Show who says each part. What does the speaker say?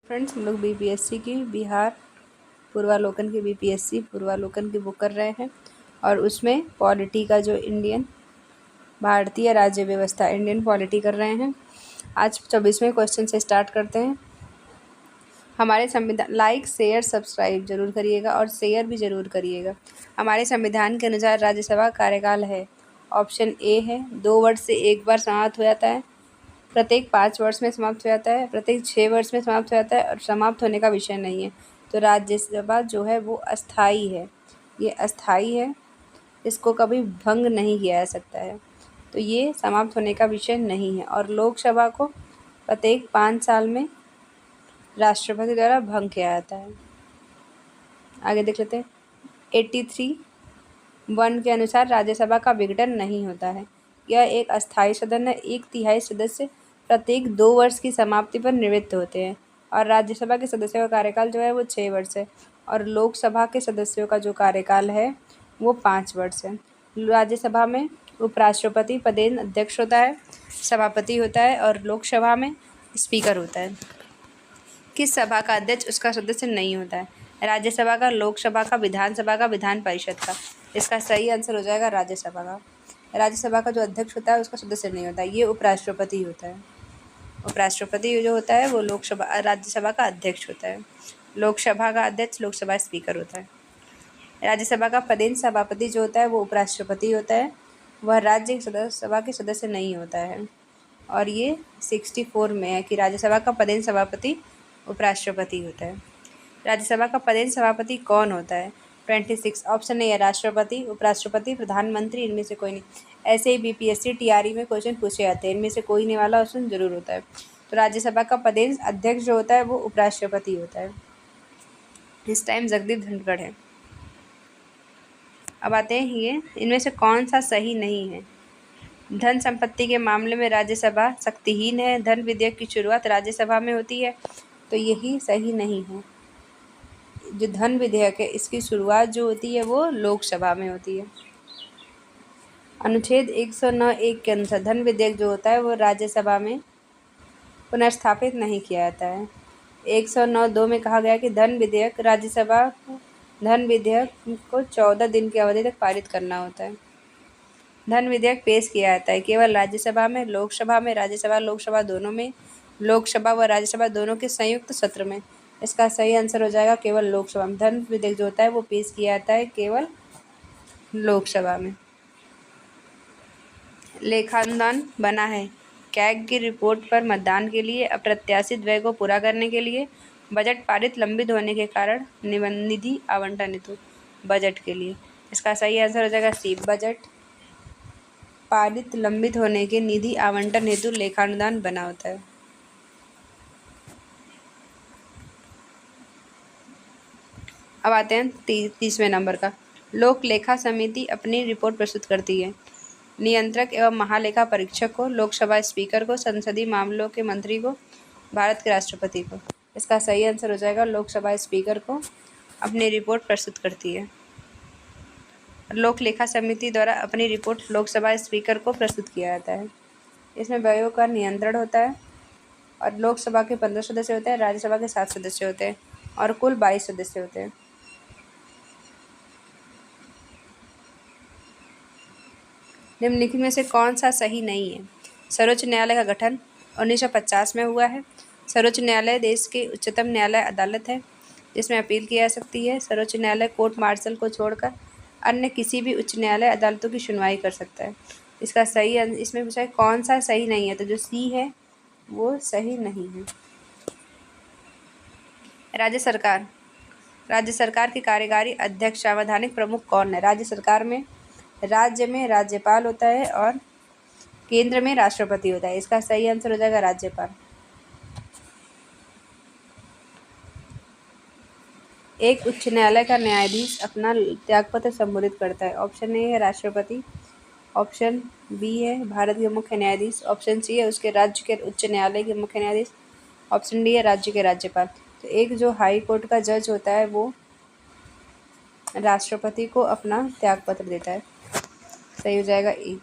Speaker 1: Friends, हम लोग BPSC की बिहार पूर्वालोकन की बीपीएससी पूर्वालोकन की बुक कर रहे हैं और उसमें पॉलिटी का जो भारतीय राज्य व्यवस्था इंडियन पॉलिटी कर रहे हैं। आज 24वें क्वेश्चन से स्टार्ट करते हैं। हमारे संविधान लाइक शेयर सब्सक्राइब जरूर करिएगा और शेयर भी जरूर करिएगा। हमारे संविधान के अनुसार राज्यसभा कार्यकाल है, ऑप्शन ए है 2 वर्ष से एक बार समाप्त हो जाता है, प्रत्येक 5 वर्ष में समाप्त हो जाता है, प्रत्येक 6 वर्ष में समाप्त हो जाता है और समाप्त होने का विषय नहीं है। तो राज्यसभा जो है वो अस्थाई है, ये अस्थाई है, इसको कभी भंग नहीं किया जा सकता है। तो ये समाप्त होने का विषय नहीं है। और लोकसभा को प्रत्येक 5 साल में राष्ट्रपति द्वारा भंग किया जाता है। आगे देख लेते हैं। 83(1) के अनुसार राज्यसभा का विघटन नहीं होता है। यह एक अस्थायी सदन है। 1/3 सदस्य प्रत्येक 2 वर्ष की समाप्ति पर निवृत्त होते हैं और राज्यसभा के सदस्यों का कार्यकाल जो है वो 6 वर्ष है और लोकसभा के सदस्यों का जो कार्यकाल है वो 5 वर्ष है। राज्यसभा में उपराष्ट्रपति पदेन अध्यक्ष होता है, सभापति होता है और लोकसभा में स्पीकर होता है। किस सभा का अध्यक्ष उसका सदस्य नहीं होता है? राज्यसभा का, लोकसभा का, विधानसभा का, विधान परिषद का। इसका सही आंसर हो जाएगा राज्यसभा का। राज्यसभा का जो अध्यक्ष होता है उसका सदस्य नहीं होता है, ये उपराष्ट्रपति होता है। उपराष्ट्रपति जो होता है वो राज्यसभा का अध्यक्ष होता है। लोकसभा का अध्यक्ष लोकसभा स्पीकर होता है। राज्यसभा का पदेन सभापति जो होता है वो उपराष्ट्रपति होता है, वह राज्यसभा के सदस्य नहीं होता है। और ये 64 में है कि राज्यसभा का पदेन सभापति उपराष्ट्रपति होता है। राज्यसभा का पदेन सभापति कौन होता है? 26 ऑप्शन ए है राष्ट्रपति, उपराष्ट्रपति, प्रधानमंत्री, इनमें से कोई नहीं। ऐसे ही बीपीएससी टीआरई में क्वेश्चन पूछे जाते हैं, इनमें से कोई नहीं वाला ऑप्शन जरूर होता है। तो राज्यसभा का पदेन अध्यक्ष जो होता है वो उपराष्ट्रपति होता है। इस टाइम जगदीप धनखड़ है। अब आते हैं ये इनमें से कौन सा सही नहीं है? धन संपत्ति के मामले में राज्यसभा शक्तिहीन है। धन विधेयक की शुरुआत राज्यसभा में होती है, तो यही सही नहीं है। जो धन विधेयक है इसकी शुरुआत जो होती है वो लोकसभा में होती है। अनुच्छेद 109(1) के अनुसार धन विधेयक जो होता है वो राज्यसभा में पुनर्स्थापित नहीं किया जाता है। 109(2) में कहा गया कि धन विधेयक को 14 दिन की अवधि तक पारित करना होता है। धन विधेयक पेश किया जाता है केवल राज्यसभा में, लोकसभा में, राज्यसभा लोकसभा दोनों में, लोकसभा व राज्यसभा दोनों के संयुक्त सत्र में। इसका सही आंसर हो जाएगा केवल लोकसभा में। धन विधेयक जो होता है वो पेश किया जाता है केवल लोकसभा में। लेखानुदान बना है। कैग की रिपोर्ट पर मतदान के लिए अप्रत्याशित व्यय को पूरा करने के लिए बजट पारित लंबित होने के कारण निधि आवंटन हेतु बजट के लिए। इसका सही आंसर हो जाएगा सी, बजट पारित लंबित होने के निधि आवंटन हेतु लेखानुदान बना होता है। अब आते हैं 30वें नंबर का। लोक लेखा समिति अपनी रिपोर्ट प्रस्तुत करती है। नियंत्रक एवं महालेखा परीक्षक को, लोकसभा स्पीकर को, संसदीय मामलों के मंत्री को, भारत के राष्ट्रपति को। इसका सही आंसर हो जाएगा लोकसभा स्पीकर को अपनी रिपोर्ट प्रस्तुत करती है। लोक लेखा समिति द्वारा अपनी रिपोर्ट लोकसभा स्पीकर को प्रस्तुत किया जाता है। इसमें व्ययों का नियंत्रण होता है और लोकसभा के 15 सदस्य होते हैं, राज्यसभा के 7 सदस्य होते हैं और कुल 22 सदस्य होते हैं। निम्नलिखित में से कौन सा सही नहीं है? सर्वोच्च न्यायालय का गठन 1950 में हुआ है। सर्वोच्च न्यायालय देश के उच्चतम न्यायालय अदालत है जिसमें अपील की जा सकती है। सर्वोच्च न्यायालय कोर्ट मार्शल को छोड़कर अन्य किसी भी उच्च न्यायालय अदालतों की सुनवाई कर सकता है। इसका सही इसमें पूछा है कौन सा सही नहीं है, तो जो सी है वो सही नहीं है। राज्य सरकार के कार्यकारी अध्यक्ष संवैधानिक प्रमुख कौन है? राज्य में राज्यपाल होता है और केंद्र में राष्ट्रपति होता है। इसका सही आंसर हो जाएगा राज्यपाल। एक उच्च न्यायालय का न्यायाधीश अपना त्यागपत्र संबोधित करता है। ऑप्शन ए है राष्ट्रपति, ऑप्शन बी है भारत के मुख्य न्यायाधीश, ऑप्शन सी है उसके राज्य के उच्च न्यायालय के मुख्य न्यायाधीश, ऑप्शन डी है राज्य के राज्यपाल। तो एक जो हाई कोर्ट का जज होता है वो राष्ट्रपति को अपना त्यागपत्र देता है। सही हो जाएगा ई।